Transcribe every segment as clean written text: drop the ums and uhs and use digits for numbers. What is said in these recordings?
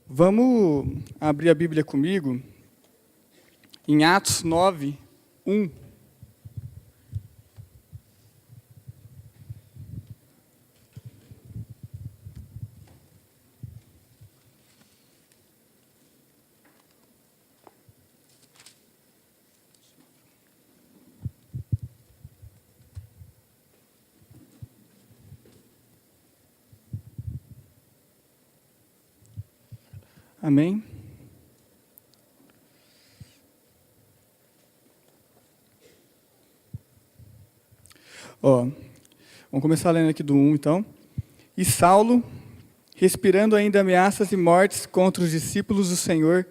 Vamos abrir a Bíblia comigo em Atos 9, 1. Amém? Vamos começar lendo aqui do 1, então. E Saulo, respirando ainda ameaças e mortes contra os discípulos do Senhor,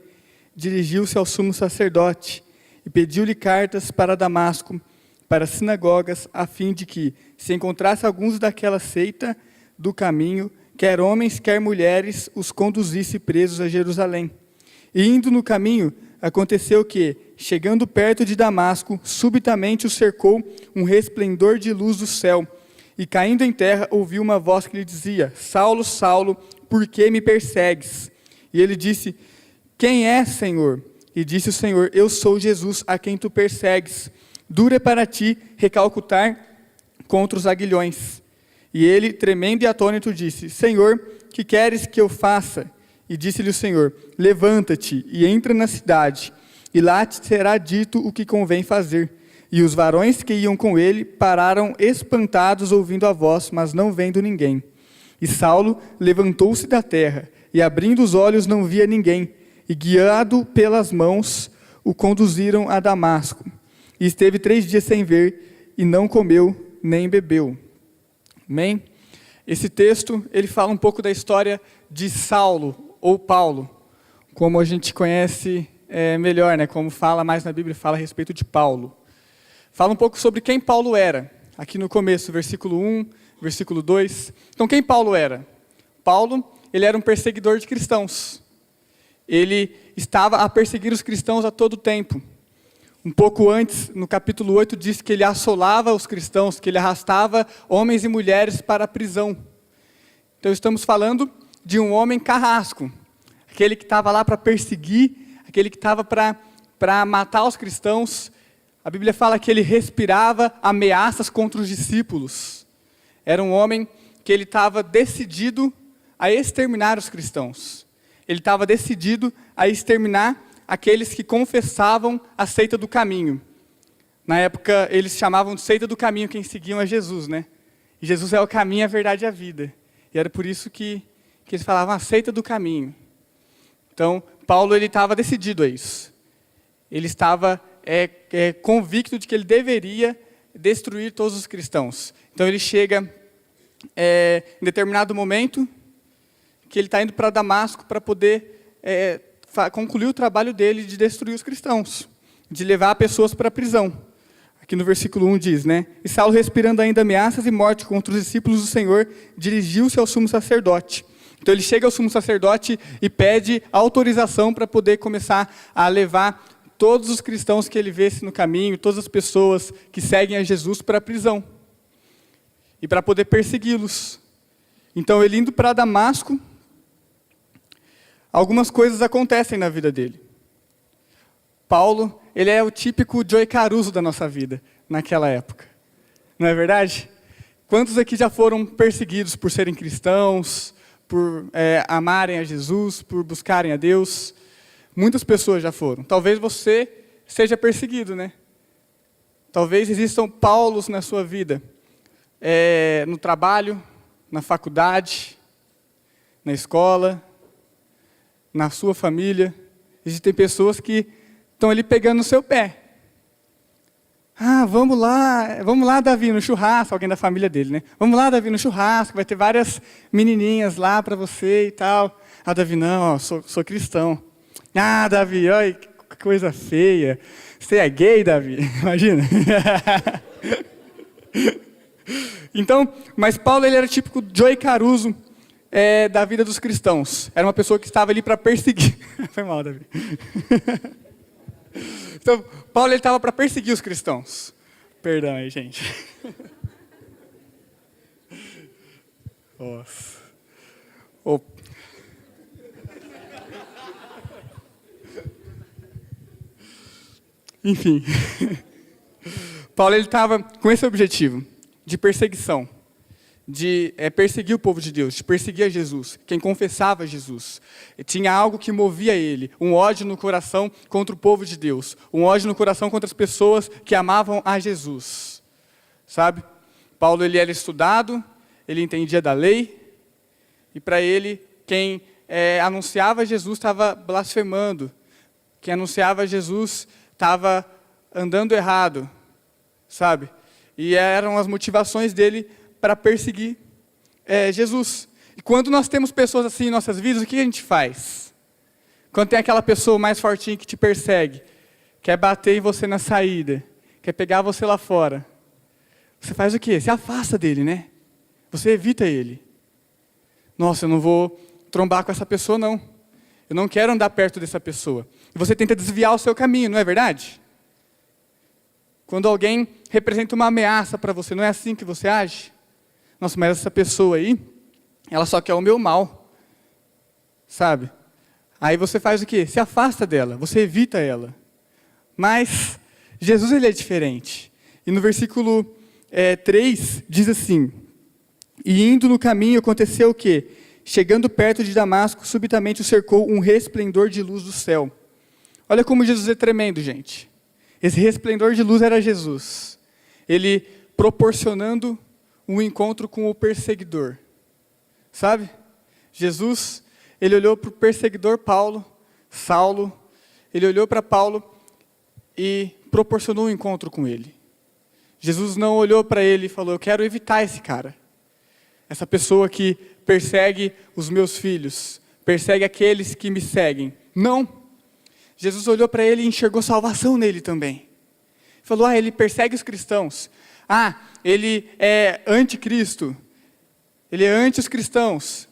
dirigiu-se ao sumo sacerdote e pediu-lhe cartas para Damasco, para as sinagogas, a fim de que, se encontrasse alguns daquela seita do caminho, quer homens, quer mulheres, os conduzisse presos a Jerusalém. E indo no caminho, aconteceu que, chegando perto de Damasco, subitamente o cercou um resplendor de luz do céu. E caindo em terra, ouviu uma voz que lhe dizia: Saulo, Saulo, por que me persegues? E ele disse: Quem é, Senhor? E disse o Senhor: Eu sou Jesus, a quem tu persegues. Dura para ti recalcutar contra os aguilhões. E ele, tremendo e atônito, disse: Senhor, que queres que eu faça? E disse-lhe o Senhor: Levanta-te e entra na cidade, e lá te será dito o que convém fazer. E os varões que iam com ele pararam espantados ouvindo a voz, mas não vendo ninguém. E Saulo levantou-se da terra, e abrindo os olhos não via ninguém, e guiado pelas mãos o conduziram a Damasco. E esteve 3 dias sem ver, e não comeu nem bebeu. Amém? Esse texto, ele fala um pouco da história de Saulo, ou Paulo, como a gente conhece melhor, né? Como fala mais na Bíblia, fala a respeito de Paulo. Fala um pouco sobre quem Paulo era, aqui no começo, versículo 1, versículo 2. Então, quem Paulo era? Paulo, ele era um perseguidor de cristãos. Ele estava a perseguir os cristãos a todo tempo. Um pouco antes, no capítulo 8, diz que ele assolava os cristãos, que ele arrastava homens e mulheres para a prisão. Então, estamos falando de um homem carrasco, aquele que estava lá para perseguir, aquele que estava para matar os cristãos. A Bíblia fala que ele respirava ameaças contra os discípulos. Era um homem que ele estava decidido a exterminar os cristãos. Ele estava decidido a exterminar aqueles que confessavam a seita do caminho. Na época, eles chamavam de seita do caminho quem seguiam a Jesus, né? E Jesus é o caminho, a verdade e a vida. E era por isso que eles falavam a seita do caminho. Então, Paulo ele estava decidido a isso. Ele estava convicto de que ele deveria destruir todos os cristãos. Então, ele chega em determinado momento que ele está indo para Damasco para poder concluir o trabalho dele de destruir os cristãos, de levar pessoas para a prisão. Aqui no versículo 1 diz, né? E Saulo, respirando ainda ameaças e morte contra os discípulos do Senhor, dirigiu-se ao sumo sacerdote. Então ele chega ao sumo sacerdote e pede autorização para poder começar a levar todos os cristãos que ele vesse no caminho, todas as pessoas que seguem a Jesus para a prisão. E para poder persegui-los. Então ele indo para Damasco, algumas coisas acontecem na vida dele. Paulo, ele é o típico Joey Caruso da nossa vida, naquela época. Não é verdade? Quantos aqui já foram perseguidos por serem cristãos, por amarem a Jesus, por buscarem a Deus? Muitas pessoas já foram. Talvez você seja perseguido, né? Talvez existam Paulos na sua vida. No trabalho, na faculdade, na escola, na sua família. Existem pessoas que estão ali pegando no seu pé. Vamos lá, Davi, no churrasco, alguém da família dele, né? Vamos lá, Davi, no churrasco, vai ter várias menininhas lá para você e tal. Davi, não, sou cristão. Davi, olha que coisa feia. Você é gay, Davi? Imagina. Então, mas Paulo ele era típico Joey Caruso da vida dos cristãos. Era uma pessoa que estava ali para perseguir. Foi mal, Davi. Então, Paulo estava para perseguir os cristãos. Perdão aí, gente. Nossa. Enfim. Paulo estava com esse objetivo de perseguição, de perseguir o povo de Deus, de perseguir a Jesus, quem confessava Jesus. E tinha algo que movia ele, um ódio no coração contra o povo de Deus, um ódio no coração contra as pessoas que amavam a Jesus. Sabe? Paulo ele era estudado, ele entendia da lei, e para ele, quem anunciava Jesus estava blasfemando, quem anunciava Jesus estava andando errado, sabe? E eram as motivações dele para perseguir Jesus. E quando nós temos pessoas assim em nossas vidas, o que a gente faz? Quando tem aquela pessoa mais fortinha que te persegue, quer bater em você na saída, quer pegar você lá fora, você faz o quê? Você afasta dele, né? Você evita ele. Nossa, eu não vou trombar com essa pessoa, não. Eu não quero andar perto dessa pessoa. E você tenta desviar o seu caminho, não é verdade? Quando alguém representa uma ameaça para você, não é assim que você age? Nossa, mas essa pessoa aí, ela só quer o meu mal. Sabe? Aí você faz o quê? Se afasta dela, você evita ela. Mas Jesus ele é diferente. E no versículo 3 diz assim: e indo no caminho aconteceu o quê? Chegando perto de Damasco, subitamente o cercou um resplendor de luz do céu. Olha como Jesus é tremendo, gente. Esse resplendor de luz era Jesus. Ele proporcionando um encontro com o perseguidor. Sabe? Jesus, ele olhou para o perseguidor Saulo, ele olhou para Paulo e proporcionou um encontro com ele. Jesus não olhou para ele e falou: eu quero evitar esse cara. Essa pessoa que persegue os meus filhos, persegue aqueles que me seguem. Não. Jesus olhou para ele e enxergou salvação nele também. Falou: ele persegue os cristãos. Ele é anticristo. Ele é anti os cristãos.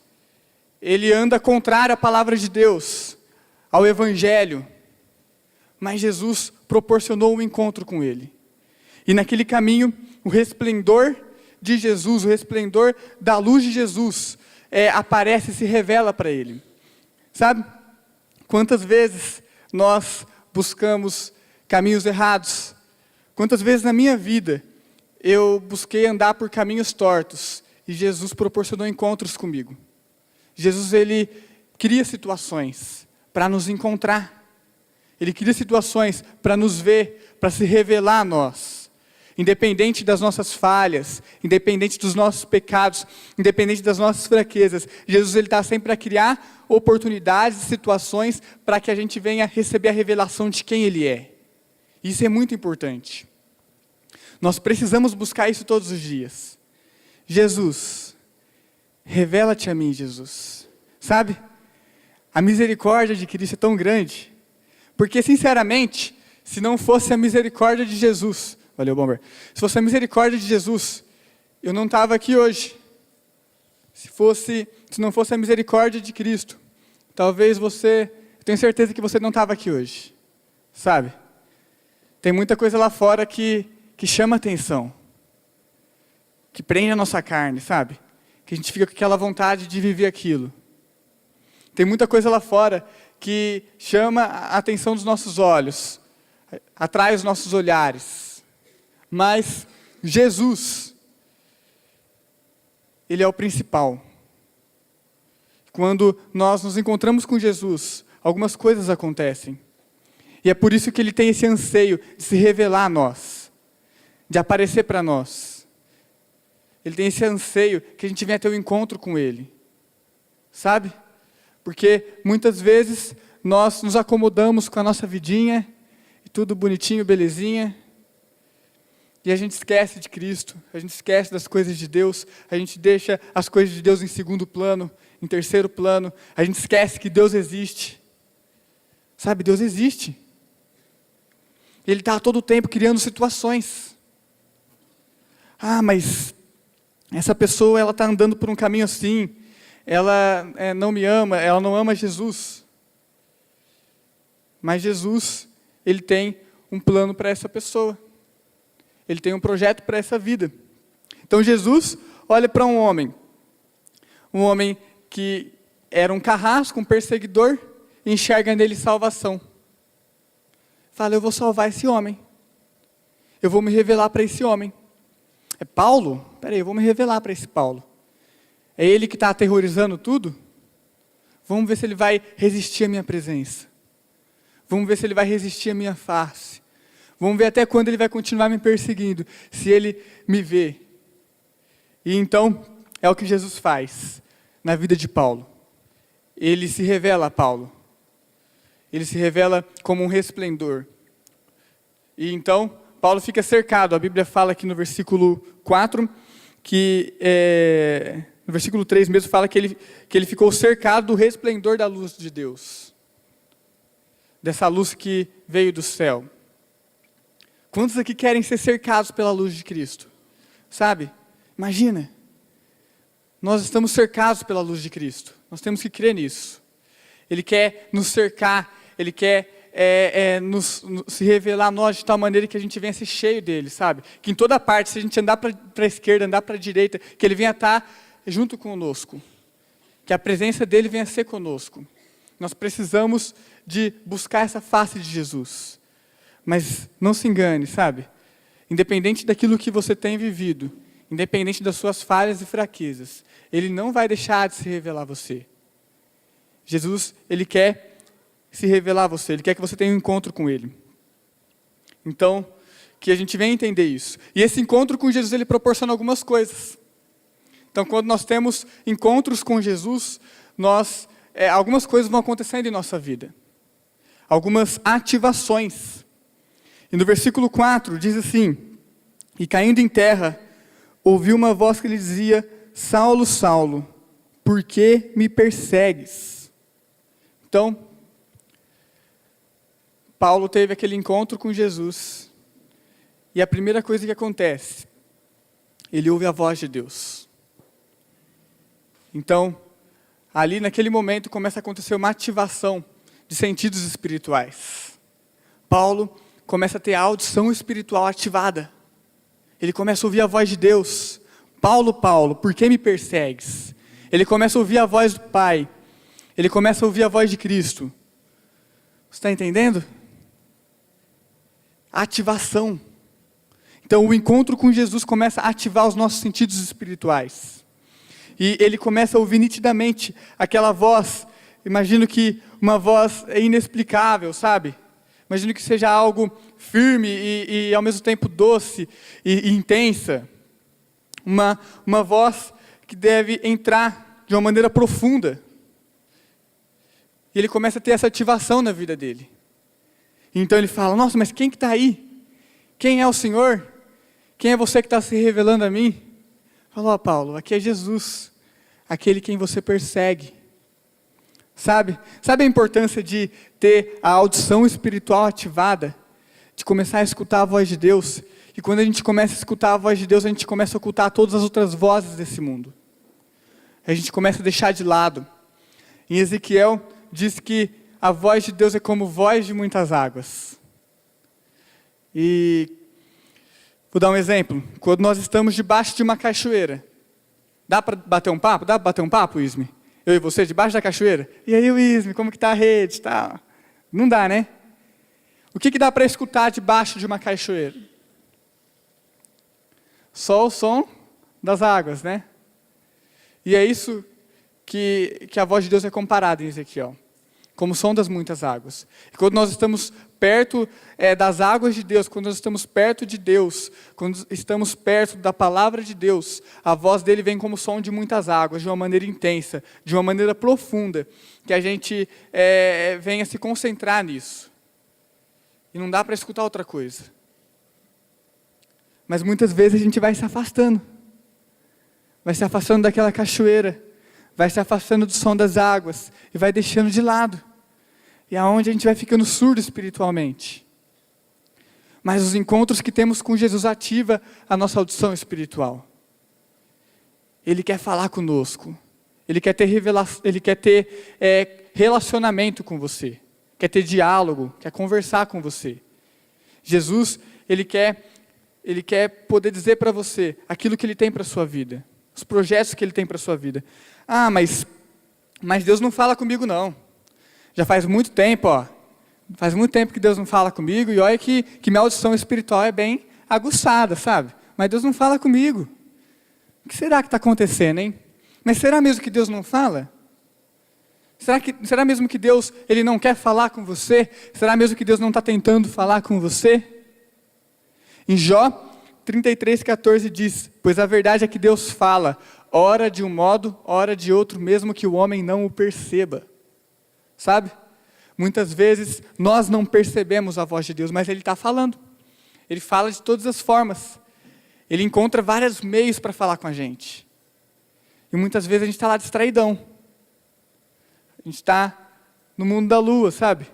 Ele anda contrário à palavra de Deus, ao evangelho. Mas Jesus proporcionou um encontro com ele. E naquele caminho, o resplendor de Jesus, o resplendor da luz de Jesus, aparece e se revela para ele. Sabe? Quantas vezes nós buscamos caminhos errados? Quantas vezes na minha vida eu busquei andar por caminhos tortos e Jesus proporcionou encontros comigo? Jesus, ele cria situações para nos encontrar. Ele cria situações para nos ver, para se revelar a nós. Independente das nossas falhas, independente dos nossos pecados, independente das nossas fraquezas, Jesus ele está sempre a criar oportunidades e situações para que a gente venha receber a revelação de quem Ele é. Isso é muito importante. Nós precisamos buscar isso todos os dias. Jesus, revela-te a mim, Jesus. Sabe? A misericórdia de Cristo é tão grande, porque sinceramente, se não fosse a misericórdia de Jesus, valeu, Bomber. Se fosse a misericórdia de Jesus, eu não estava aqui hoje. Se não fosse a misericórdia de Cristo, talvez eu tenho certeza que você não estava aqui hoje. Sabe? Tem muita coisa lá fora que chama atenção. Que prende a nossa carne, sabe? Que a gente fica com aquela vontade de viver aquilo. Tem muita coisa lá fora que chama a atenção dos nossos olhos, atrai os nossos olhares. Mas Jesus, Ele é o principal. Quando nós nos encontramos com Jesus, algumas coisas acontecem. E é por isso que Ele tem esse anseio de se revelar a nós, de aparecer para nós. Ele tem esse anseio que a gente venha ter um encontro com Ele. Sabe? Porque muitas vezes nós nos acomodamos com a nossa vidinha, e tudo bonitinho, belezinha, e a gente esquece de Cristo, a gente esquece das coisas de Deus, a gente deixa as coisas de Deus em segundo plano, em terceiro plano, a gente esquece que Deus existe. Sabe, Deus existe. Ele está a todo tempo criando situações. Mas essa pessoa ela está andando por um caminho assim, ela não me ama, ela não ama Jesus. Mas Jesus, Ele tem um plano para essa pessoa. Ele tem um projeto para essa vida. Então Jesus olha para um homem que era um carrasco, um perseguidor, e enxerga nele salvação. fala, eu vou salvar esse homem. Eu vou me revelar para esse homem. É Paulo? Peraí, eu vou me revelar para esse Paulo. É ele que está aterrorizando tudo? Vamos ver se ele vai resistir à minha presença. Vamos ver se ele vai resistir à minha face. Vamos ver até quando ele vai continuar me perseguindo, se ele me vê. E então, é o que Jesus faz na vida de Paulo. Ele se revela a Paulo. Ele se revela como um resplendor. E então, Paulo fica cercado. A Bíblia fala aqui no versículo 4, no versículo 3 mesmo, fala que ele ficou cercado do resplendor da luz de Deus. Dessa luz que veio do céu. Quantos aqui querem ser cercados pela luz de Cristo? Sabe? Imagina. Nós estamos cercados pela luz de Cristo. Nós temos que crer nisso. Ele quer nos cercar. Ele quer se revelar a nós de tal maneira que a gente venha ser cheio dele, sabe? Que em toda parte, se a gente andar para a esquerda, andar para a direita, que ele venha estar junto conosco. Que a presença dele venha ser conosco. Nós precisamos de buscar essa face de Jesus. Mas não se engane, sabe? Independente daquilo que você tem vivido, independente das suas falhas e fraquezas, ele não vai deixar de se revelar a você. Jesus, ele quer se revelar a você, ele quer que você tenha um encontro com ele. Então, que a gente venha entender isso. E esse encontro com Jesus, ele proporciona algumas coisas. Então, quando nós temos encontros com Jesus, algumas coisas vão acontecendo em nossa vida. Algumas ativações. E no versículo 4 diz assim: e caindo em terra, ouviu uma voz que lhe dizia: Saulo, Saulo, por que me persegues? Então, Paulo teve aquele encontro com Jesus. E a primeira coisa que acontece, ele ouve a voz de Deus. Então, ali naquele momento começa a acontecer uma ativação de sentidos espirituais. Paulo começa a ter a audição espiritual ativada. Ele começa a ouvir a voz de Deus. Paulo, Paulo, por que me persegues? Ele começa a ouvir a voz do Pai. Ele começa a ouvir a voz de Cristo. Você está entendendo? Ativação. Então o encontro com Jesus começa a ativar os nossos sentidos espirituais. E ele começa a ouvir nitidamente aquela voz. Imagino que uma voz inexplicável, sabe? Imagino que seja algo firme e ao mesmo tempo doce e intensa. Uma voz que deve entrar de uma maneira profunda. E ele começa a ter essa ativação na vida dele. Então ele fala: nossa, mas quem que está aí? Quem é o Senhor? Quem é você que está se revelando a mim? Falou: Paulo, aqui é Jesus, aquele quem você persegue. Sabe a importância de ter a audição espiritual ativada? De começar a escutar a voz de Deus. E quando a gente começa a escutar a voz de Deus, a gente começa a ocultar todas as outras vozes desse mundo. A gente começa a deixar de lado. Em Ezequiel, diz que a voz de Deus é como voz de muitas águas. E vou dar um exemplo. Quando nós estamos debaixo de uma cachoeira, dá para bater um papo? Dá para bater um papo, Isme? Eu e você, debaixo da cachoeira? E aí, Isme, como que está a rede? Tá? Não dá, né? O que dá para escutar debaixo de uma cachoeira? Só o som das águas, né? E é isso que a voz de Deus é comparada em Ezequiel. Como o som das muitas águas. E quando nós estamos perto das águas de Deus, quando nós estamos perto de Deus, quando estamos perto da palavra de Deus, a voz dele vem como som de muitas águas, de uma maneira intensa, de uma maneira profunda, que a gente venha se concentrar nisso. E não dá para escutar outra coisa. Mas muitas vezes a gente vai se afastando. Vai se afastando daquela cachoeira. Vai se afastando do som das águas. E vai deixando de lado. E é onde a gente vai ficando surdo espiritualmente. Mas os encontros que temos com Jesus ativa a nossa audição espiritual. Ele quer falar conosco. Ele quer ter relacionamento com você. Quer ter diálogo, quer conversar com você. Jesus, ele quer poder dizer para você aquilo que ele tem para a sua vida. Os projetos que ele tem para a sua vida. Ah, mas Deus não fala comigo não. Já faz muito tempo, ó. Faz muito tempo que Deus não fala comigo, e olha que minha audição espiritual é bem aguçada, sabe? Mas Deus não fala comigo. O que será que está acontecendo, hein? Mas será mesmo que Deus não fala? Será mesmo que Deus ele não quer falar com você? Será mesmo que Deus não está tentando falar com você? Em Jó 33,14 diz: pois a verdade é que Deus fala, ora de um modo, ora de outro, mesmo que o homem não o perceba. Sabe? Muitas vezes nós não percebemos a voz de Deus, mas Ele está falando. Ele fala de todas as formas. Ele encontra vários meios para falar com a gente. E muitas vezes a gente está lá distraidão. A gente está no mundo da lua, sabe?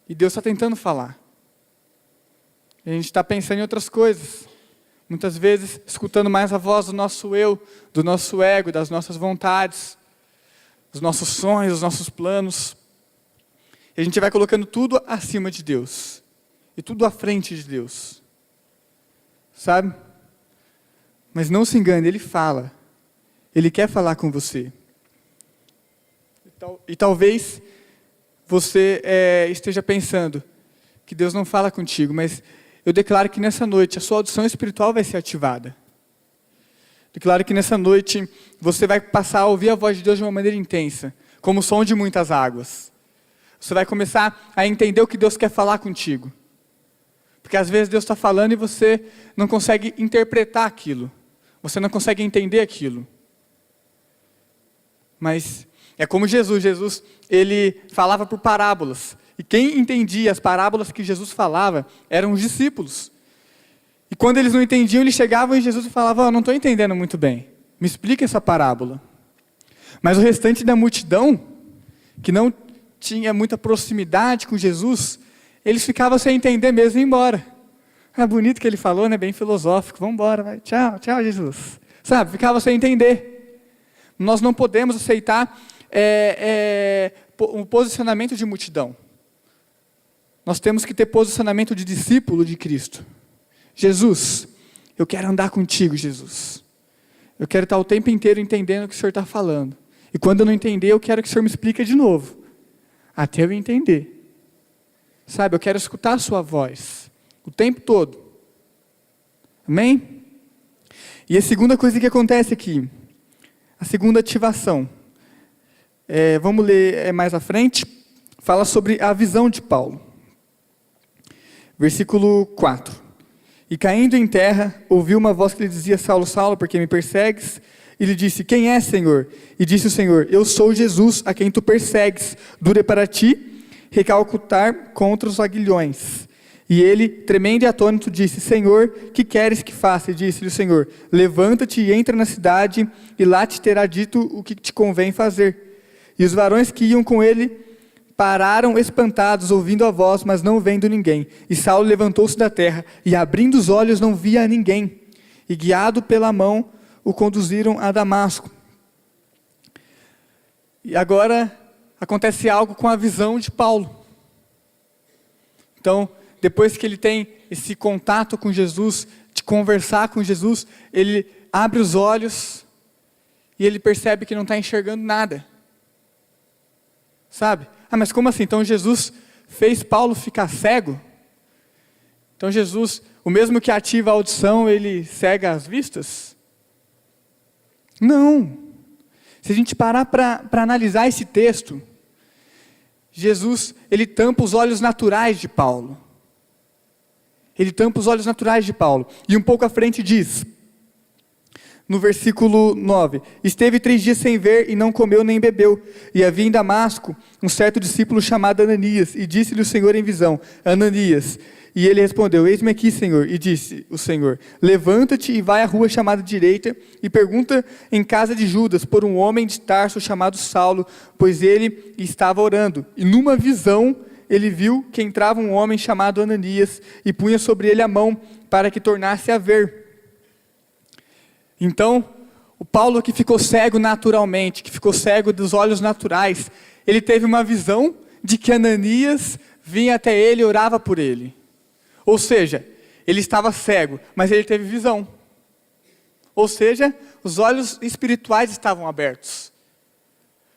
E Deus está tentando falar. E a gente está pensando em outras coisas. Muitas vezes escutando mais a voz do nosso eu, do nosso ego, das nossas vontades, dos nossos sonhos, dos nossos planos. E a gente vai colocando tudo acima de Deus. E tudo à frente de Deus. Sabe? Mas não se engane, Ele fala. Ele quer falar com você. E talvez você esteja pensando que Deus não fala contigo, mas eu declaro que nessa noite a sua audição espiritual vai ser ativada. Declaro que nessa noite você vai passar a ouvir a voz de Deus de uma maneira intensa, como o som de muitas águas. Você vai começar a entender o que Deus quer falar contigo. Porque às vezes Deus está falando e você não consegue interpretar aquilo. Você não consegue entender aquilo. Mas é como Jesus, ele falava por parábolas. E quem entendia as parábolas que Jesus falava eram os discípulos. E quando eles não entendiam, eles chegavam em Jesus e falavam: não estou entendendo muito bem, me explica essa parábola. Mas o restante da multidão, que não tinha muita proximidade com Jesus, eles ficavam sem entender mesmo e iam embora. Bonito que ele falou, né? Bem filosófico, vamos embora, vai. Tchau, tchau Jesus. Sabe, ficava sem entender. Nós não podemos aceitar um posicionamento de multidão. Nós temos que ter posicionamento de discípulo de Cristo. Jesus, eu quero andar contigo, Jesus. Eu quero estar o tempo inteiro entendendo o que o Senhor está falando. E quando eu não entender, eu quero que o Senhor me explique de novo. Até eu entender. Sabe, eu quero escutar a sua voz. O tempo todo. Amém? E a segunda coisa que acontece aqui. A segunda ativação. Vamos ler mais à frente. Fala sobre a visão de Paulo. Versículo 4. E caindo em terra, ouviu uma voz que lhe dizia: Saulo, Saulo, por que me persegues? E lhe disse: quem é, Senhor? E disse o Senhor: eu sou Jesus, a quem tu persegues. Dura para ti recalcutar contra os aguilhões. E ele, tremendo e atônito, disse: Senhor, que queres que faça? E disse-lhe o Senhor: levanta-te e entra na cidade, e lá te terá dito o que te convém fazer. E os varões que iam com ele pararam espantados, ouvindo a voz, mas não vendo ninguém. E Saulo levantou-se da terra, e abrindo os olhos não via ninguém. E guiado pela mão, o conduziram a Damasco. E agora acontece algo com a visão de Paulo. Então, depois que ele tem esse contato com Jesus, de conversar com Jesus, ele abre os olhos e ele percebe que não está enxergando nada. Sabe? Mas como assim? Então Jesus fez Paulo ficar cego? Então Jesus, o mesmo que ativa a audição, ele cega as vistas? Não. Se a gente parar para analisar esse texto, Jesus, ele tampa os olhos naturais de Paulo. Ele tampa os olhos naturais de Paulo. E um pouco à frente diz, no versículo 9, esteve 3 dias sem ver e não comeu nem bebeu. E havia em Damasco um certo discípulo chamado Ananias, e disse-lhe o Senhor em visão: Ananias. E ele respondeu: eis-me aqui, Senhor. E disse o Senhor: levanta-te e vai à rua chamada direita, e pergunta em casa de Judas por um homem de Tarso chamado Saulo, pois ele estava orando. E numa visão ele viu que entrava um homem chamado Ananias, e punha sobre ele a mão, para que tornasse a ver. Então, o Paulo que ficou cego naturalmente, que ficou cego dos olhos naturais, ele teve uma visão de que Ananias vinha até ele e orava por ele. Ou seja, ele estava cego, mas ele teve visão. Ou seja, os olhos espirituais estavam abertos.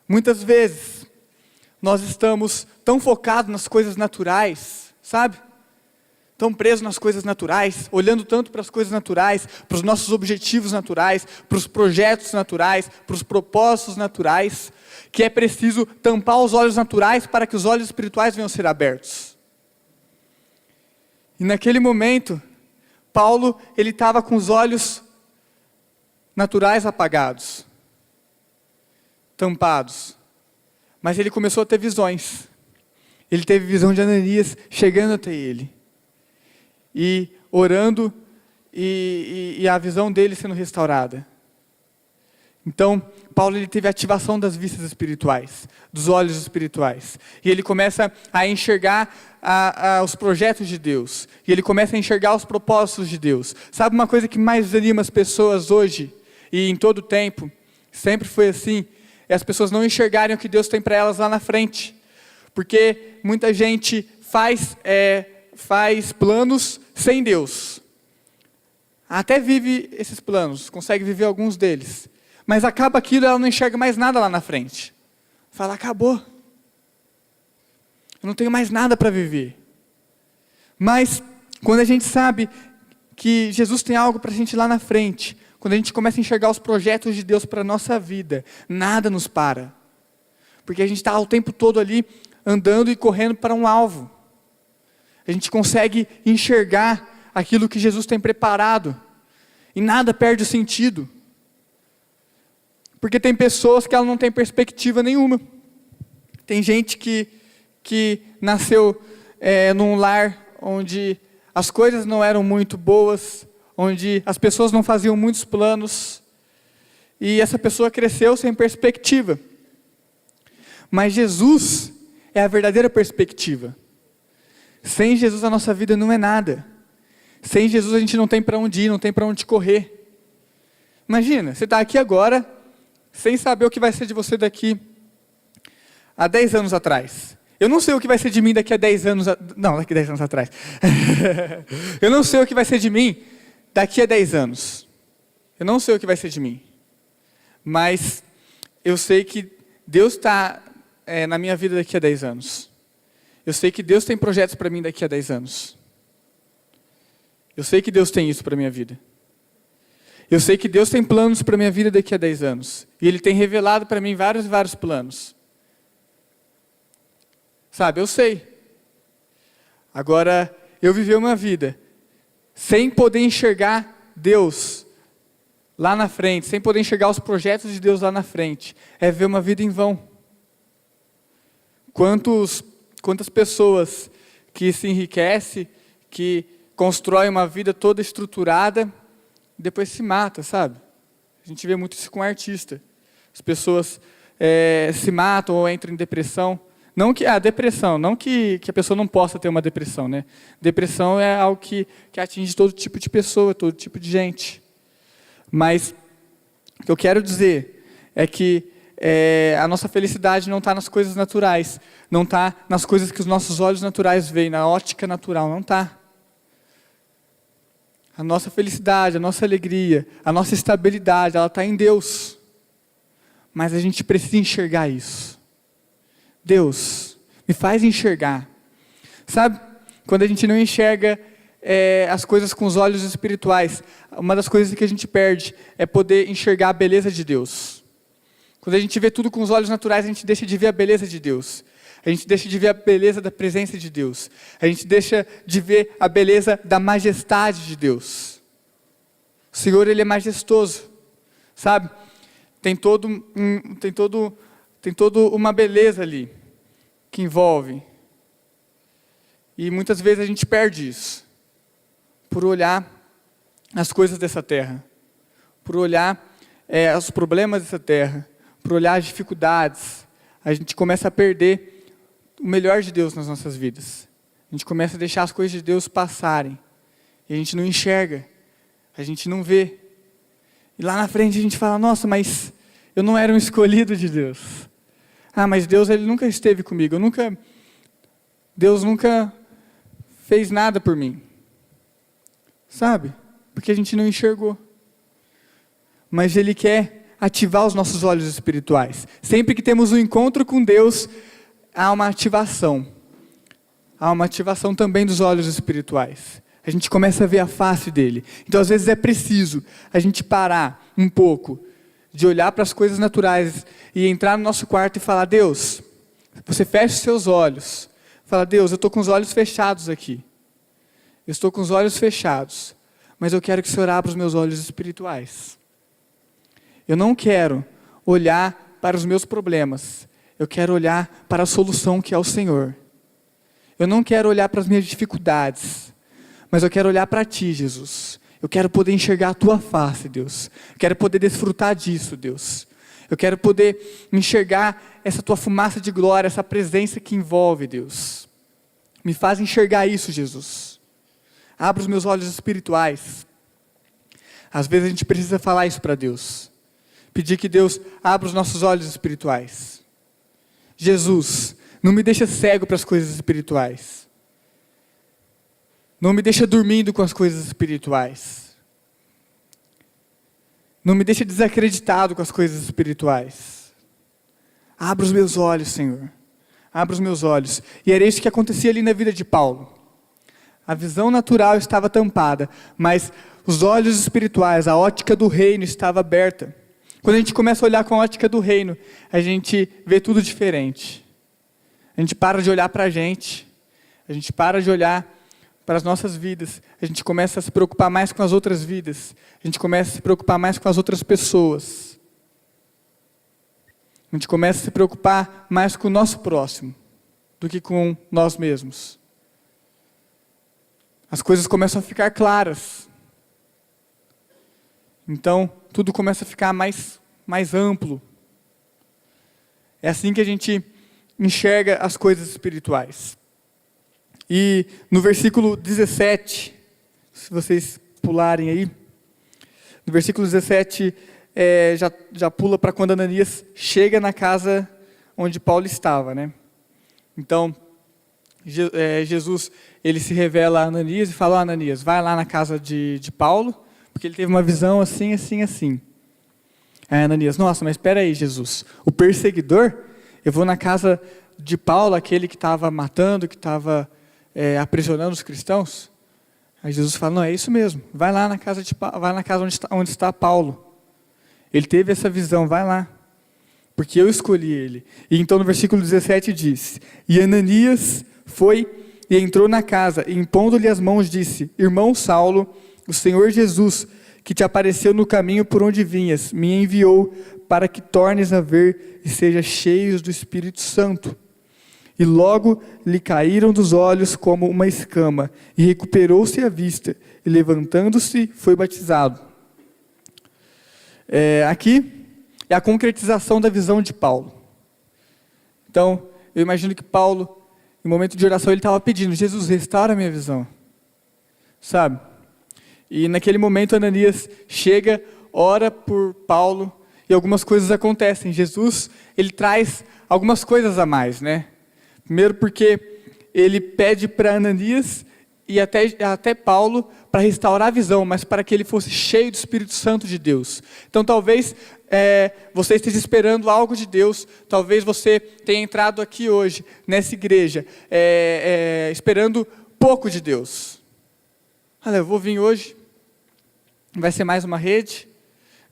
Muitas vezes, nós estamos tão focados nas coisas naturais, sabe? Tão presos nas coisas naturais, olhando tanto para as coisas naturais, para os nossos objetivos naturais, para os projetos naturais, para os propósitos naturais, que é preciso tampar os olhos naturais para que os olhos espirituais venham a ser abertos. E naquele momento, Paulo, ele estava com os olhos naturais apagados, tampados, mas ele começou a ter visões. Ele teve visão de Ananias chegando até ele, e orando, e a visão dele sendo restaurada. Então, Paulo, ele teve a ativação das vistas espirituais, dos olhos espirituais, e ele começa a enxergar os projetos de Deus, e ele começa a enxergar os propósitos de Deus. Sabe uma coisa que mais anima as pessoas hoje, e em todo o tempo, sempre foi assim, é as pessoas não enxergarem o que Deus tem para elas lá na frente, porque muita gente faz planos sem Deus, até vive esses planos, consegue viver alguns deles, mas acaba aquilo e ela não enxerga mais nada lá na frente. Fala, acabou. Eu não tenho mais nada para viver. Mas, quando a gente sabe que Jesus tem algo para a gente lá na frente, quando a gente começa a enxergar os projetos de Deus para a nossa vida, nada nos para. Porque a gente está o tempo todo ali, andando e correndo para um alvo. A gente consegue enxergar aquilo que Jesus tem preparado, e nada perde o sentido. Porque tem pessoas que ela não tem perspectiva nenhuma. Tem gente que nasceu num lar onde as coisas não eram muito boas, onde as pessoas não faziam muitos planos, e essa pessoa cresceu sem perspectiva. Mas Jesus é a verdadeira perspectiva. Sem Jesus a nossa vida não é nada. Sem Jesus a gente não tem para onde ir, não tem para onde correr. Imagina, você está aqui agora, sem saber o que vai ser de você daqui a 10 anos atrás. Eu não sei o que vai ser de mim daqui a 10 anos, daqui a 10 anos atrás. Eu não sei o que vai ser de mim daqui a 10 anos. Eu não sei o que vai ser de mim. Mas eu sei que Deus está na minha vida daqui a 10 anos. Eu sei que Deus tem projetos para mim daqui a 10 anos. Eu sei que Deus tem isso para a minha vida. Eu sei que Deus tem planos para a minha vida daqui a 10 anos. E Ele tem revelado para mim vários e vários planos. Sabe, eu sei. Agora, eu vivi uma vida sem poder enxergar Deus lá na frente, sem poder enxergar os projetos de Deus lá na frente, é viver uma vida em vão. Quantas pessoas que se enriquecem, que constroem uma vida toda estruturada, depois se mata, sabe? A gente vê muito isso com artista. As pessoas se matam ou entram em depressão. Não que a pessoa não possa ter uma depressão, né? Depressão é algo que atinge todo tipo de pessoa, todo tipo de gente. Mas o que eu quero dizer é que a nossa felicidade não está nas coisas naturais, não está nas coisas que os nossos olhos naturais veem, na ótica natural, não está. A nossa felicidade, a nossa alegria, a nossa estabilidade, ela está em Deus. Mas a gente precisa enxergar isso. Deus, me faz enxergar. Sabe, quando a gente não enxerga as coisas com os olhos espirituais, uma das coisas que a gente perde é poder enxergar a beleza de Deus. Quando a gente vê tudo com os olhos naturais, a gente deixa de ver a beleza de Deus. A gente deixa de ver a beleza da presença de Deus. A gente deixa de ver a beleza da majestade de Deus. O Senhor, Ele é majestoso, sabe? Tem toda uma beleza ali, que envolve. E muitas vezes a gente perde isso, por olhar as coisas dessa terra, por olhar os problemas dessa terra, por olhar as dificuldades. A gente começa a perder o melhor de Deus nas nossas vidas. A gente começa a deixar as coisas de Deus passarem. E a gente não enxerga. A gente não vê. E lá na frente a gente fala, nossa, mas eu não era um escolhido de Deus. Ah, mas Deus, Ele nunca esteve comigo. Deus nunca fez nada por mim. Sabe? Porque a gente não enxergou. Mas Ele quer ativar os nossos olhos espirituais. Sempre que temos um encontro com Deus, há uma ativação. Há uma ativação também dos olhos espirituais. A gente começa a ver a face dele. Então, às vezes, é preciso a gente parar um pouco de olhar para as coisas naturais e entrar no nosso quarto e falar: Deus, você fecha os seus olhos. Fala: Deus, eu estou com os olhos fechados aqui. Eu estou com os olhos fechados, mas eu quero que o Senhor abra os meus olhos espirituais. Eu não quero olhar para os meus problemas. Eu quero olhar para a solução que é o Senhor. Eu não quero olhar para as minhas dificuldades, mas eu quero olhar para Ti, Jesus. Eu quero poder enxergar a Tua face, Deus. Eu quero poder desfrutar disso, Deus. Eu quero poder enxergar essa Tua fumaça de glória, essa presença que envolve, Deus. Me faz enxergar isso, Jesus. Abra os meus olhos espirituais. Às vezes a gente precisa falar isso para Deus. Pedir que Deus abra os nossos olhos espirituais. Jesus, não me deixa cego para as coisas espirituais. Não me deixa dormindo com as coisas espirituais. Não me deixa desacreditado com as coisas espirituais. Abra os meus olhos, Senhor. Abra os meus olhos. E era isso que acontecia ali na vida de Paulo. A visão natural estava tampada, mas os olhos espirituais, a ótica do reino estava aberta. Quando a gente começa a olhar com a ótica do reino, a gente vê tudo diferente. A gente para de olhar para a gente para de olhar para as nossas vidas, a gente começa a se preocupar mais com as outras vidas, a gente começa a se preocupar mais com as outras pessoas. A gente começa a se preocupar mais com o nosso próximo do que com nós mesmos. As coisas começam a ficar claras. Então, tudo começa a ficar mais amplo. É assim que a gente enxerga as coisas espirituais. E no versículo 17, se vocês pularem aí, no versículo 17, já pula para quando Ananias chega na casa onde Paulo estava, né? Então, Jesus, ele se revela a Ananias e fala: "Ó, Ananias, vai lá na casa de Paulo, porque ele teve uma visão assim, assim, assim." Aí Ananias: "Nossa, mas espera aí, Jesus, o perseguidor? Eu vou na casa de Paulo, aquele que estava matando, que estava aprisionando os cristãos?" Aí Jesus fala: "Não, é isso mesmo, vai lá na casa onde está Paulo. Ele teve essa visão, vai lá, porque eu escolhi ele." E então no versículo 17 diz: "E Ananias foi e entrou na casa, e impondo-lhe as mãos disse: Irmão Saulo, o Senhor Jesus, que te apareceu no caminho por onde vinhas, me enviou para que tornes a ver e seja cheios do Espírito Santo. E logo lhe caíram dos olhos como uma escama, e recuperou-se a vista, e levantando-se, foi batizado." Aqui é a concretização da visão de Paulo. Então, eu imagino que Paulo, em momento de oração, ele estava pedindo: "Jesus, restaura a minha visão." Sabe? E naquele momento Ananias chega, ora por Paulo, e algumas coisas acontecem. Jesus, ele traz algumas coisas a mais, né? Primeiro porque ele pede para Ananias e até Paulo para restaurar a visão, mas para que ele fosse cheio do Espírito Santo de Deus. Então talvez você esteja esperando algo de Deus, talvez você tenha entrado aqui hoje, nessa igreja, esperando pouco de Deus. Olha, eu vou vir hoje, vai ser mais uma rede,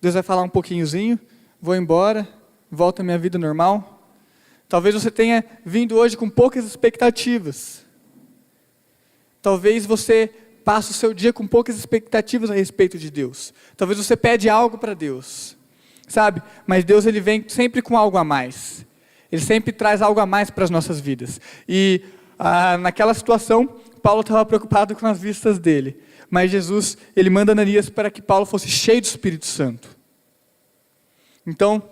Deus vai falar um pouquinhozinho, vou embora, volta à minha vida normal. Talvez você tenha vindo hoje com poucas expectativas. Talvez você passe o seu dia com poucas expectativas a respeito de Deus. Talvez você pede algo para Deus, sabe? Mas Deus, ele vem sempre com algo a mais. Ele sempre traz algo a mais para as nossas vidas. E naquela situação, Paulo estava preocupado com as vistas dele. Mas Jesus, ele manda Ananias para que Paulo fosse cheio do Espírito Santo. Então,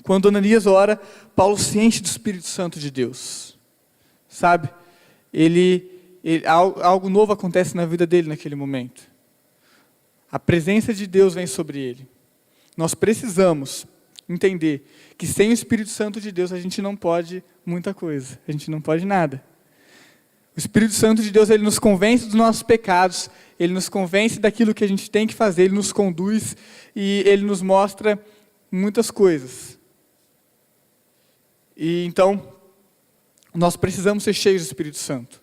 quando Ananias ora, Paulo se enche do Espírito Santo de Deus. Sabe? Algo novo acontece na vida dele naquele momento. A presença de Deus vem sobre ele. Nós precisamos entender que sem o Espírito Santo de Deus a gente não pode muita coisa. A gente não pode nada. O Espírito Santo de Deus, ele nos convence dos nossos pecados, ele nos convence daquilo que a gente tem que fazer, ele nos conduz e ele nos mostra muitas coisas. E então, nós precisamos ser cheios do Espírito Santo.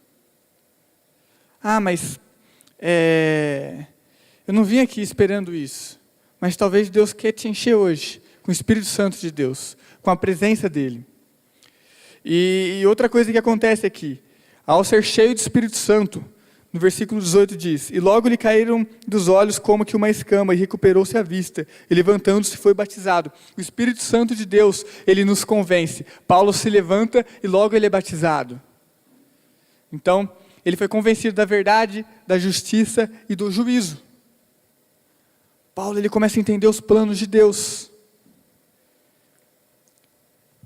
Mas eu não vim aqui esperando isso. Mas talvez Deus quer te encher hoje com o Espírito Santo de Deus, com a presença dEle. E outra coisa que acontece aqui, ao ser cheio do Espírito Santo, no versículo 18 diz: e logo lhe caíram dos olhos como que uma escama, e recuperou-se a vista, e levantando-se foi batizado. O Espírito Santo de Deus, ele nos convence. Paulo se levanta e logo ele é batizado. Então, ele foi convencido da verdade, da justiça e do juízo. Paulo, ele começa a entender os planos de Deus.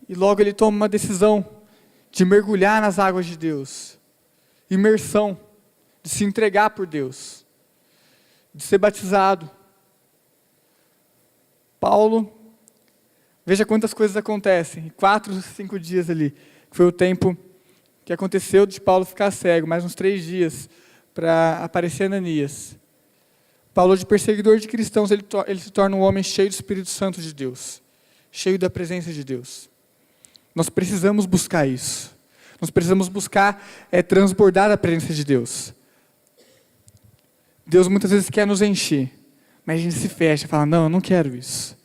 E logo ele toma uma decisão de mergulhar nas águas de Deus. Imersão, de se entregar por Deus, de ser batizado. Paulo, veja quantas coisas acontecem, 4, 5 dias ali, que foi o tempo que aconteceu de Paulo ficar cego, mais uns 3 dias, para aparecer Ananias. Paulo, de perseguidor de cristãos, ele se torna um homem cheio do Espírito Santo de Deus, cheio da presença de Deus. Nós precisamos buscar isso. Nós precisamos buscar transbordar a presença de Deus. Deus muitas vezes quer nos encher, mas a gente se fecha, fala, não, eu não quero isso.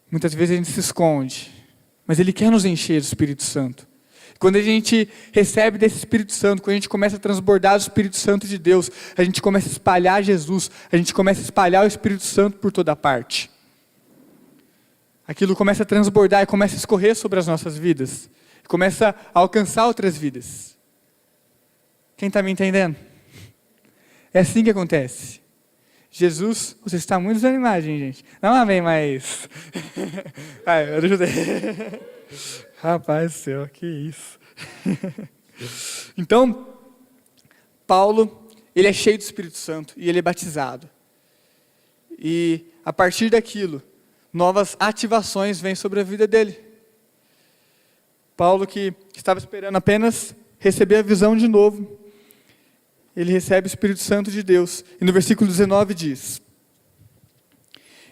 Muitas vezes a gente se esconde, mas Ele quer nos encher do Espírito Santo. Quando a gente recebe desse Espírito Santo, quando a gente começa a transbordar o Espírito Santo de Deus, a gente começa a espalhar Jesus, a gente começa a espalhar o Espírito Santo por toda parte. Aquilo começa a transbordar e começa a escorrer sobre as nossas vidas. Começa a alcançar outras vidas. Quem está me entendendo? É assim que acontece. Jesus, você está muito desanimado, gente. Não amém mais. Ai, eu ajudei. Rapaz do céu, que isso. Então, Paulo, ele é cheio do Espírito Santo e ele é batizado. E a partir daquilo, novas ativações vêm sobre a vida dele. Paulo, que estava esperando apenas receber a visão de novo, ele recebe o Espírito Santo de Deus. E no versículo 19 diz: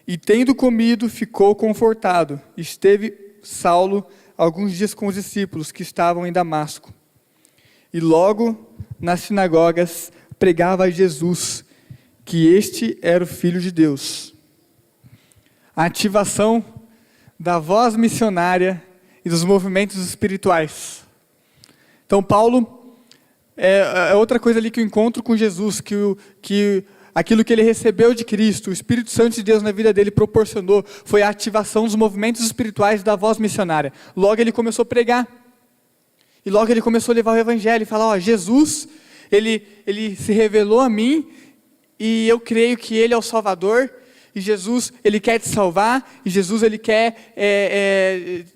e tendo comido, ficou confortado. Esteve Saulo alguns dias com os discípulos que estavam em Damasco. E logo, nas sinagogas, pregava a Jesus, que este era o Filho de Deus. A ativação da voz missionária e dos movimentos espirituais. Então, Paulo, é outra coisa ali que eu encontro com Jesus, que aquilo que ele recebeu de Cristo, o Espírito Santo de Deus na vida dele proporcionou, foi a ativação dos movimentos espirituais da voz missionária. Logo ele começou a pregar. E logo ele começou a levar o Evangelho e falar, Jesus, ele se revelou a mim, e eu creio que Ele é o Salvador, e Jesus, Ele quer te salvar, e Jesus, Ele quer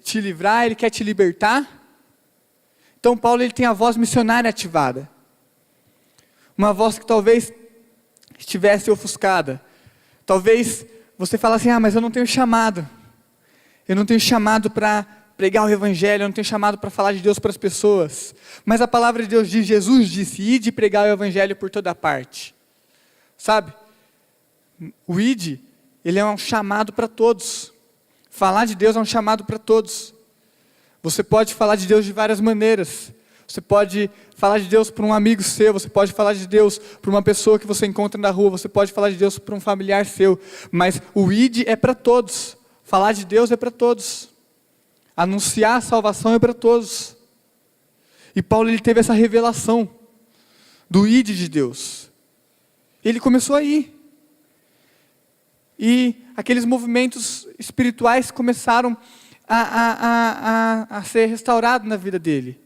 te livrar, Ele quer te libertar. Então Paulo, ele tem a voz missionária ativada. Uma voz que talvez estivesse ofuscada. Talvez você falasse, mas eu não tenho chamado. Eu não tenho chamado para pregar o Evangelho, eu não tenho chamado para falar de Deus para as pessoas. Mas a palavra de Deus diz, Jesus disse, ide e pregar o Evangelho por toda parte. Sabe? O ide, ele é um chamado para todos. Falar de Deus é um chamado para todos. Você pode falar de Deus de várias maneiras. Você pode falar de Deus para um amigo seu, você pode falar de Deus para uma pessoa que você encontra na rua, você pode falar de Deus para um familiar seu. Mas o ide é para todos. Falar de Deus é para todos. Anunciar a salvação é para todos. E Paulo, ele teve essa revelação do ide de Deus. Ele começou a ir. E aqueles movimentos espirituais começaram a ser restaurados na vida dele.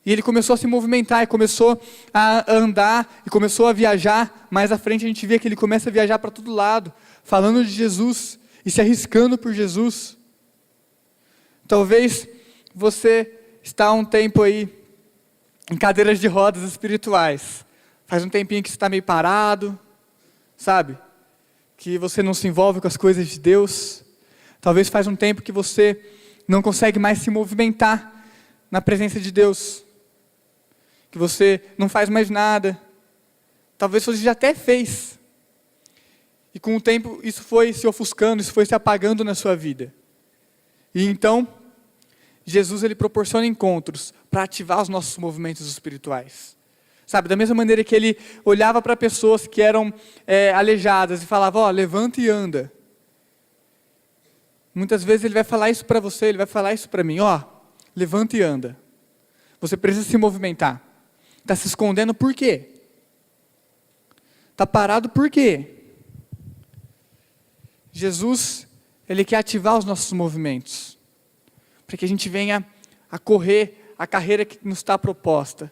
E ele começou a se movimentar, e começou a andar, e começou a viajar. Mais à frente a gente vê que ele começa a viajar para todo lado, falando de Jesus, e se arriscando por Jesus. Talvez você está há um tempo aí, em cadeiras de rodas espirituais. Faz um tempinho que você está meio parado, sabe? Que você não se envolve com as coisas de Deus. Talvez faz um tempo que você não consegue mais se movimentar na presença de Deus. Que você não faz mais nada. Talvez você já até fez. E com o tempo isso foi se ofuscando, isso foi se apagando na sua vida. E então, Jesus ele proporciona encontros para ativar os nossos movimentos espirituais. Sabe, da mesma maneira que ele olhava para pessoas que eram aleijadas e falava, ó, levanta e anda. Muitas vezes ele vai falar isso para você, ele vai falar isso para mim, ó, levanta e anda. Você precisa se movimentar. Está se escondendo por quê? Está parado por quê? Jesus, ele quer ativar os nossos movimentos, para que a gente venha a correr a carreira que nos está proposta,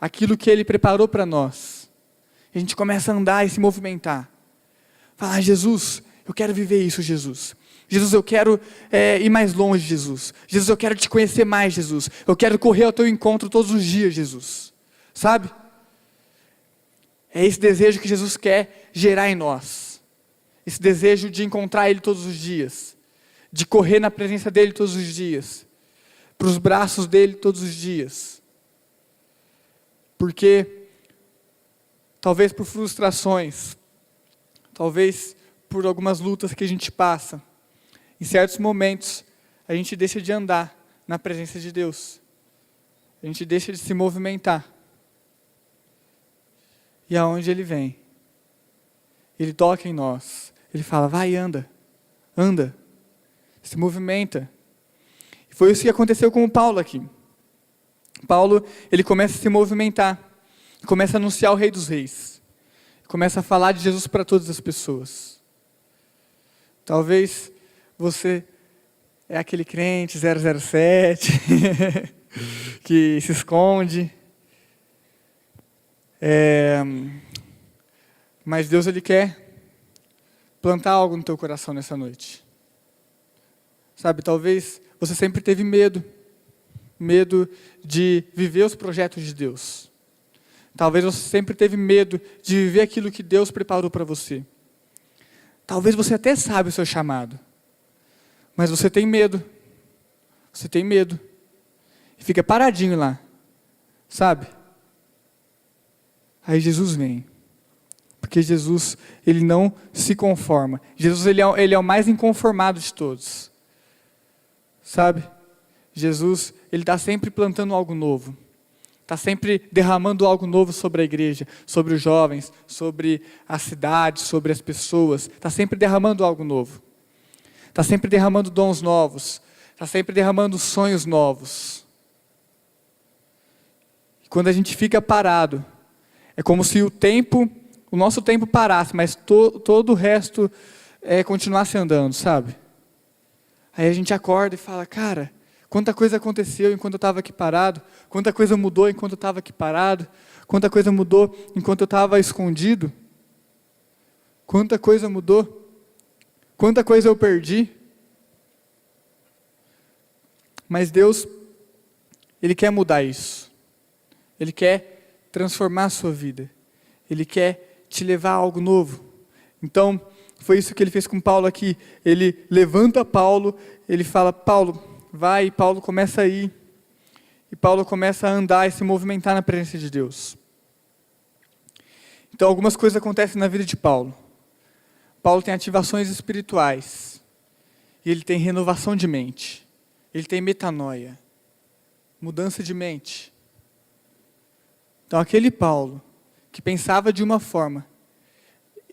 aquilo que ele preparou para nós. A gente começa a andar e se movimentar. Falar, Jesus, eu quero viver isso, Jesus. Jesus, eu quero ir mais longe, Jesus. Jesus, eu quero te conhecer mais, Jesus. Eu quero correr ao teu encontro todos os dias, Jesus. Sabe? É esse desejo que Jesus quer gerar em nós. Esse desejo de encontrar Ele todos os dias. De correr na presença dEle todos os dias. Para os braços dEle todos os dias. Porque, talvez por frustrações, talvez por algumas lutas que a gente passa, em certos momentos, a gente deixa de andar na presença de Deus. A gente deixa de se movimentar. E aonde Ele vem? Ele toca em nós. Ele fala, vai, anda. Anda. Se movimenta. E foi isso que aconteceu com o Paulo aqui. Paulo, ele começa a se movimentar. Começa a anunciar o Rei dos Reis. Começa a falar de Jesus para todas as pessoas. Talvez você é aquele crente 007 que se esconde. Mas Deus ele quer plantar algo no teu coração nessa noite. Sabe, talvez você sempre teve medo de viver os projetos de Deus. Talvez você sempre teve medo de viver aquilo que Deus preparou para você. Talvez você até sabe o seu chamado, mas você tem medo. Você tem medo. E fica paradinho lá, sabe? Aí Jesus vem. Porque Jesus, ele não se conforma. Jesus, ele é o mais inconformado de todos. Sabe? Jesus, ele está sempre plantando algo novo. Está sempre derramando algo novo sobre a igreja, sobre os jovens, sobre a cidade, sobre as pessoas. Está sempre derramando algo novo. Está sempre derramando dons novos. Está sempre derramando sonhos novos. E quando a gente fica parado, é como se o nosso tempo parasse, mas todo o resto continuasse andando, sabe? Aí a gente acorda e fala, cara, quanta coisa aconteceu enquanto eu estava aqui parado, quanta coisa mudou enquanto eu estava aqui parado, quanta coisa mudou enquanto eu estava escondido, quanta coisa mudou, quanta coisa eu perdi. Mas Deus, Ele quer mudar isso. Ele quer transformar a sua vida. Ele quer te levar a algo novo. Então, foi isso que Ele fez com Paulo aqui. Ele levanta Paulo, Ele fala, Paulo, vai, e Paulo começa a ir. E Paulo começa a andar e se movimentar na presença de Deus. Então, algumas coisas acontecem na vida de Paulo. Paulo tem ativações espirituais. E ele tem renovação de mente. Ele tem metanoia. Mudança de mente. Então, aquele Paulo, que pensava de uma forma,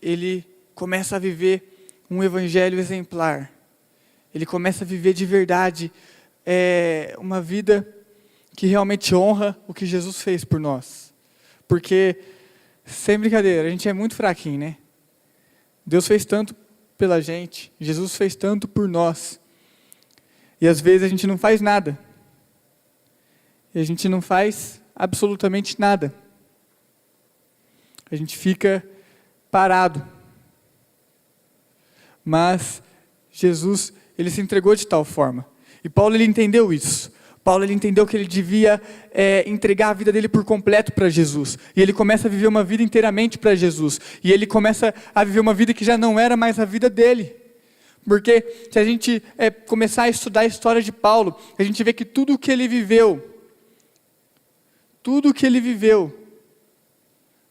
ele começa a viver um evangelho exemplar. Ele começa a viver de verdade uma vida que realmente honra o que Jesus fez por nós. Porque, sem brincadeira, a gente é muito fraquinho, né? Deus fez tanto pela gente, Jesus fez tanto por nós. E às vezes a gente não faz nada. E a gente não faz absolutamente nada. A gente fica parado. Mas Jesus, ele se entregou de tal forma. E Paulo, ele entendeu isso. Paulo, ele entendeu que ele devia entregar a vida dele por completo para Jesus. E ele começa a viver uma vida inteiramente para Jesus. E ele começa a viver uma vida que já não era mais a vida dele. Porque se a gente começar a estudar a história de Paulo, a gente vê que tudo o que ele viveu,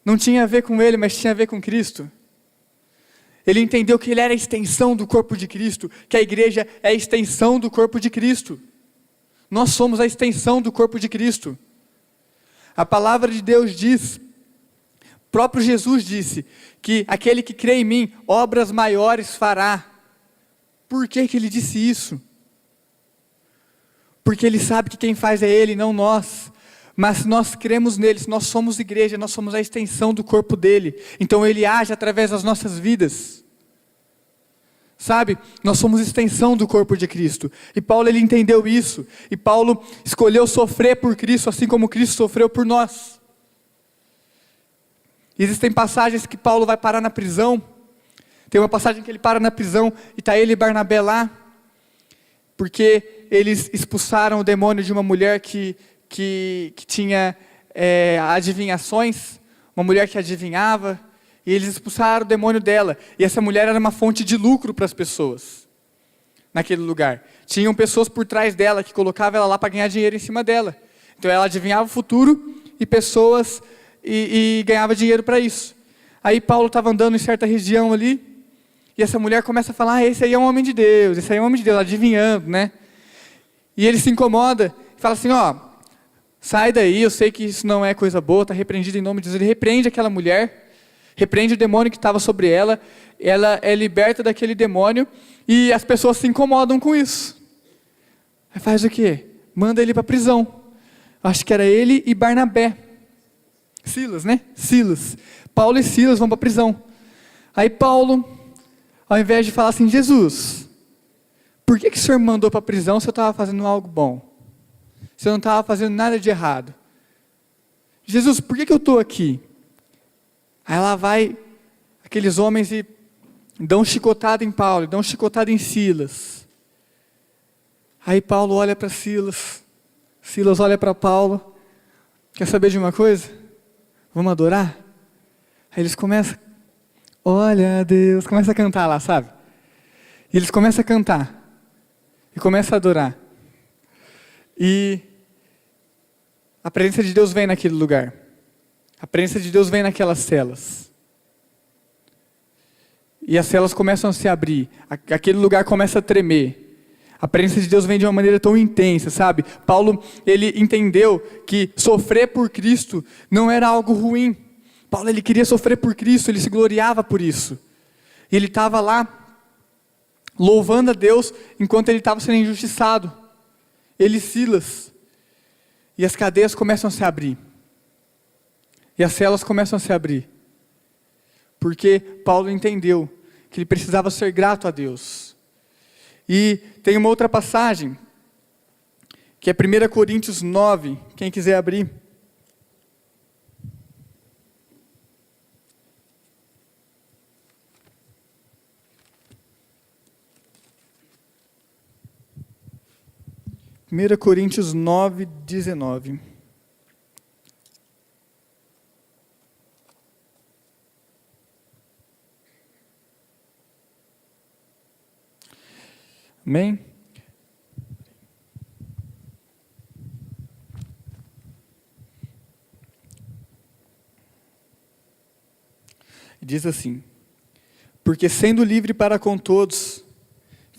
não tinha a ver com ele, mas tinha a ver com Cristo. Ele entendeu que ele era a extensão do corpo de Cristo, que a igreja é a extensão do corpo de Cristo. Nós somos a extensão do corpo de Cristo. A palavra de Deus diz, o próprio Jesus disse, que aquele que crê em mim, obras maiores fará. Por que que ele disse isso? Porque ele sabe que quem faz é ele, não nós. Mas se nós cremos nele, se nós somos igreja, nós somos a extensão do corpo dele. Então ele age através das nossas vidas. Sabe? Nós somos extensão do corpo de Cristo. E Paulo, ele entendeu isso. E Paulo escolheu sofrer por Cristo, assim como Cristo sofreu por nós. Existem passagens que Paulo vai parar na prisão. Tem uma passagem que ele para na prisão e está ele e Barnabé lá. Porque eles expulsaram o demônio de uma mulher que tinha adivinhações. Uma mulher que adivinhava. E eles expulsaram o demônio dela. E essa mulher era uma fonte de lucro para as pessoas. Naquele lugar. Tinham pessoas por trás dela que colocavam ela lá para ganhar dinheiro em cima dela. Então ela adivinhava o futuro e pessoas e ganhava dinheiro para isso. Aí Paulo estava andando em certa região ali. E essa mulher começa a falar, esse aí é um homem de Deus. Esse aí é um homem de Deus, adivinhando, né? E ele se incomoda e fala assim, sai daí, eu sei que isso não é coisa boa, está repreendido em nome de Deus. Ele repreende aquela mulher. Repreende o demônio que estava sobre ela, ela é liberta daquele demônio, e as pessoas se incomodam com isso. Aí faz o quê? Manda ele para a prisão. Acho que era ele e Barnabé. Silas, né? Silas. Paulo e Silas vão para a prisão. Aí Paulo, ao invés de falar assim, Jesus, por que o senhor me mandou para a prisão se eu estava fazendo algo bom? Se eu não estava fazendo nada de errado? Jesus, por que eu estou aqui? Aí lá vai aqueles homens e dão chicotada em Paulo, dão chicotada em Silas. Aí Paulo olha para Silas, Silas olha para Paulo. Quer saber de uma coisa? Vamos adorar? Aí eles começam, olha Deus, começa a cantar lá, sabe? E eles começam a cantar, e começam a adorar. E a presença de Deus vem naquele lugar. A presença de Deus vem naquelas celas. E as celas começam a se abrir. Aquele lugar começa a tremer. A presença de Deus vem de uma maneira tão intensa, sabe? Paulo, ele entendeu que sofrer por Cristo não era algo ruim. Paulo, ele queria sofrer por Cristo, ele se gloriava por isso. E ele estava lá, louvando a Deus, enquanto ele estava sendo injustiçado. Ele e Silas. E as cadeias começam a se abrir. E as celas começam a se abrir. Porque Paulo entendeu que ele precisava ser grato a Deus. E tem uma outra passagem, que é 1 Coríntios 9, quem quiser abrir. Primeira Coríntios 9, 19. Amém? Diz assim, porque sendo livre para com todos,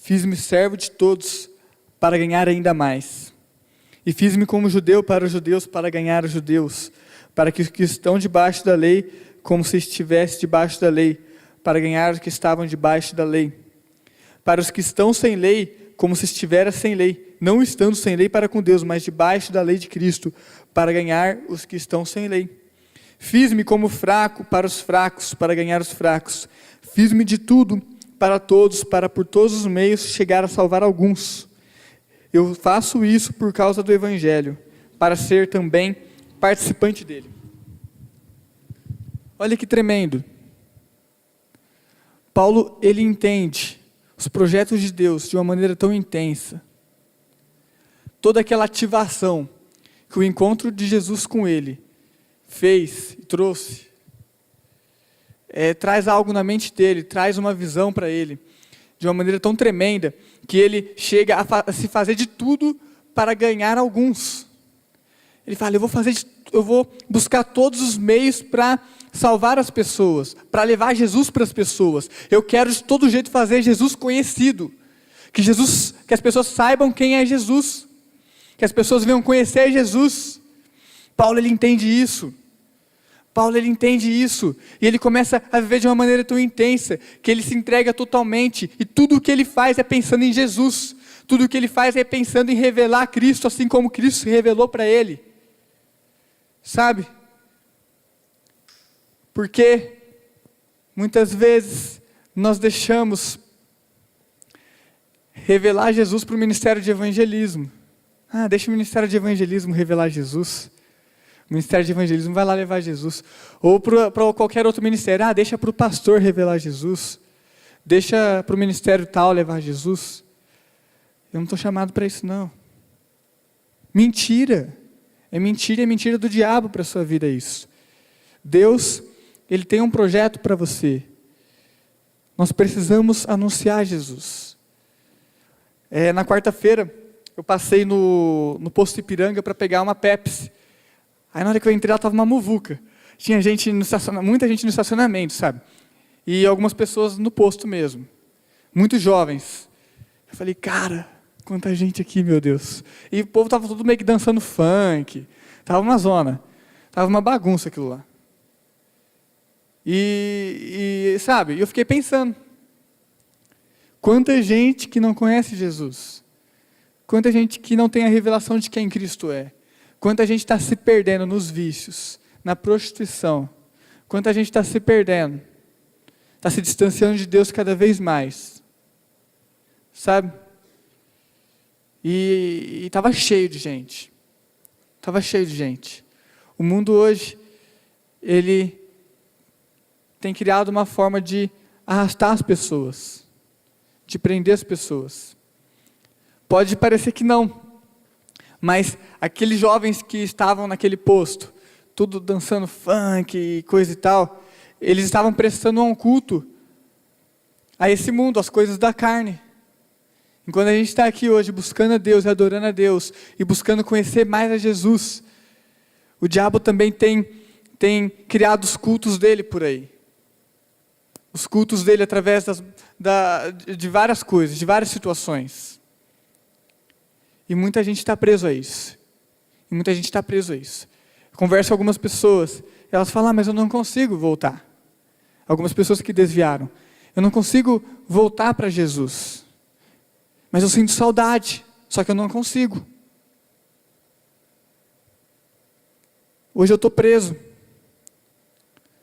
fiz-me servo de todos para ganhar ainda mais. E fiz-me como judeu para os judeus para ganhar os judeus, para que os que estão debaixo da lei, como se estivesse debaixo da lei, para ganhar os que estavam debaixo da lei. Para os que estão sem lei, como se estivera sem lei, não estando sem lei para com Deus, mas debaixo da lei de Cristo, para ganhar os que estão sem lei. Fiz-me como fraco para os fracos, para ganhar os fracos. Fiz-me de tudo para todos, para por todos os meios chegar a salvar alguns. Eu faço isso por causa do Evangelho, para ser também participante dele. Olha que tremendo. Paulo, ele entende os projetos de Deus de uma maneira tão intensa. Toda aquela ativação que o encontro de Jesus com ele fez e trouxe, traz algo na mente dele, traz uma visão para ele, de uma maneira tão tremenda, que ele chega a se fazer de tudo para ganhar alguns. Ele fala, eu vou buscar todos os meios para salvar as pessoas, para levar Jesus para as pessoas. Eu quero de todo jeito fazer Jesus conhecido, que as pessoas saibam quem é Jesus. que as pessoas venham conhecer Jesus. Paulo, ele entende isso. Paulo, ele entende isso, e ele começa a viver de uma maneira tão intensa, que ele se entrega totalmente, e tudo o que ele faz é pensando em Jesus, tudo o que ele faz é pensando em revelar Cristo, assim como Cristo se revelou para ele, sabe? Porque muitas vezes nós deixamos revelar Jesus para o ministério de evangelismo. Deixa o ministério de evangelismo revelar Jesus. O ministério de evangelismo vai lá levar Jesus. Ou para qualquer outro ministério. Deixa para o pastor revelar Jesus. Deixa para o ministério tal levar Jesus. Eu não estou chamado para isso, não. Mentira. É mentira do diabo para a sua vida isso. Deus, Ele tem um projeto para você. Nós precisamos anunciar Jesus. Na quarta-feira, eu passei no posto Ipiranga para pegar uma Pepsi. Aí na hora que eu entrei, ela estava uma muvuca. Tinha gente muita gente no estacionamento, sabe? E algumas pessoas no posto mesmo. Muito jovens. Eu falei, cara, quanta gente aqui, meu Deus. E o povo estava todo meio que dançando funk. Estava uma zona. Estava uma bagunça aquilo lá. Sabe, eu fiquei pensando. Quanta gente que não conhece Jesus. Quanta gente que não tem a revelação de quem Cristo é. Quanta gente está se perdendo nos vícios, na prostituição. Quanta gente está se perdendo. Está se distanciando de Deus cada vez mais. Sabe? E estava cheio de gente. Estava cheio de gente. O mundo hoje, ele tem criado uma forma de arrastar as pessoas. De prender as pessoas. Pode parecer que não. Mas aqueles jovens que estavam naquele posto, tudo dançando funk e coisa e tal, eles estavam prestando um culto a esse mundo, às coisas da carne. Enquanto a gente está aqui hoje buscando a Deus, adorando a Deus, e buscando conhecer mais a Jesus, o diabo também tem criado os cultos dele por aí. Os cultos dele através de várias coisas, de várias situações. E muita gente está preso a isso. Eu converso com algumas pessoas, elas falam, mas eu não consigo voltar. Algumas pessoas que desviaram. Eu não consigo voltar para Jesus. Mas eu sinto saudade, só que eu não consigo. Hoje eu estou preso.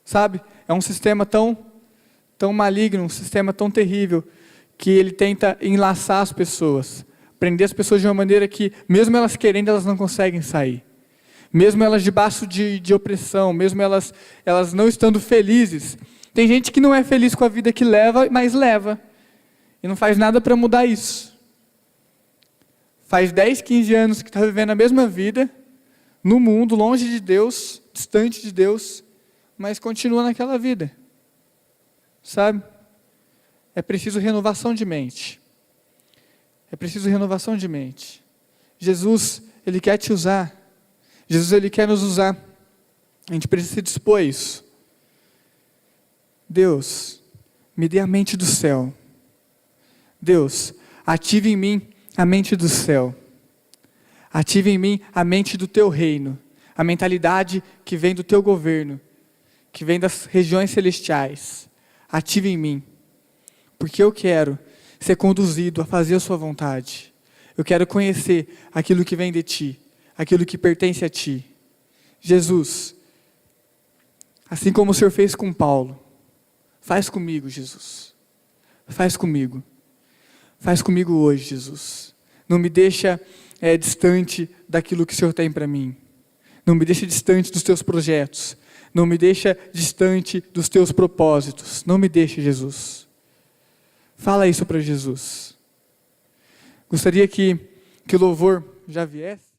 Sabe? É um sistema tão maligno, um sistema tão terrível, que ele tenta enlaçar as pessoas. Prender as pessoas de uma maneira que, mesmo elas querendo, elas não conseguem sair. Mesmo elas debaixo de opressão, mesmo elas não estando felizes. Tem gente que não é feliz com a vida que leva, mas leva. E não faz nada para mudar isso. Faz 10, 15 anos que está vivendo a mesma vida, no mundo, longe de Deus, distante de Deus, mas continua naquela vida. Sabe? É preciso renovação de mente. Jesus, Ele quer te usar. Jesus, Ele quer nos usar. A gente precisa se dispor a isso. Deus, me dê a mente do céu. Deus, ative em mim a mente do céu. Ative em mim a mente do Teu reino. A mentalidade que vem do Teu governo. Que vem das regiões celestiais. Ative em mim. Porque eu quero ser conduzido a fazer a sua vontade. Eu quero conhecer aquilo que vem de Ti, aquilo que pertence a Ti. Jesus, assim como o Senhor fez com Paulo, faz comigo, Jesus. Faz comigo. Faz comigo hoje, Jesus. Não me deixa distante daquilo que o Senhor tem para mim. Não me deixa distante dos Teus projetos. Não me deixa distante dos Teus propósitos. Não me deixe, Jesus. Fala isso para Jesus. Gostaria que o louvor já viesse.